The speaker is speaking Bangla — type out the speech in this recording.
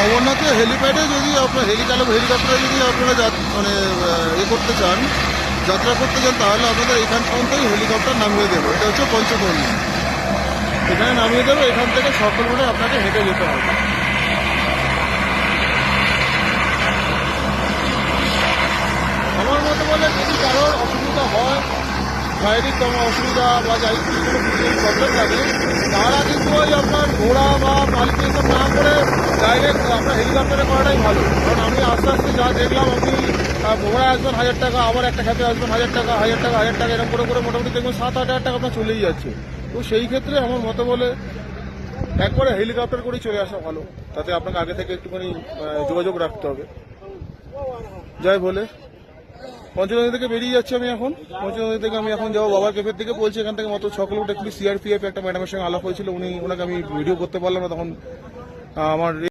অমরনাথে হেলিপ্যাডে যদি আপনার হেলিকপ্টারে যদি আপনারা মানে করতে চান, যাত্রা করতে চান, তাহলে আপনাদের এখান পর্যন্তই হেলিকপ্টার নামিয়ে দেবো। এটা হচ্ছে পঞ্চকর্ণী, এখানে নামিয়ে দেবো। এখান থেকে সকল মিলে আপনাকে হেঁটে যেতে হবে। আমার মতে বলে যদি কারোর অসুবিধা হয়, শারীরিক কোনো অসুবিধা বা যাই কোনো ফিজিক্যাল প্রবলেম থাকে, তারা কিন্তু ওই আপনার ঘোড়া বা পালকি এসব না করে ডাইরেক্ট আপনার হেলিকপ্টারে করাটাই ভালো। কারণ আমি আস্তে আস্তে যা দেখলাম, আপনি ঘোড়ায় আসবেন 1000 টাকা, আবার একটা খ্যাপে আসবেন 1000 টাকা, 1000 টাকা, 1000 টাকা, এরকম করে করে মোটামুটি দেখবেন 7-8 হাজার টাকা আপনার চলেই যাচ্ছে। তো সেই ক্ষেত্রে আমার মতে বলে একবারে হেলিকপ্টার করেই চলে আসা ভালো। তাতে আপনাকে আগে থেকে একটুখানি যোগাযোগ রাখতে হবে। যাই বলে পঞ্চনদী থেকে বেরিয়ে যাচ্ছি আমি এখন। পঞ্চনদী থেকে আমি এখন যাবো বাবার ক্যাফের দিকে। বলছি এখান থেকে মাত্র 6 কিলোমিটার। সিআরপিএফ একটা ম্যাডামের সঙ্গে আলাপ হয়েছিল, ওনাকে আমি ভিডিও করতে পারলাম না, তখন আমার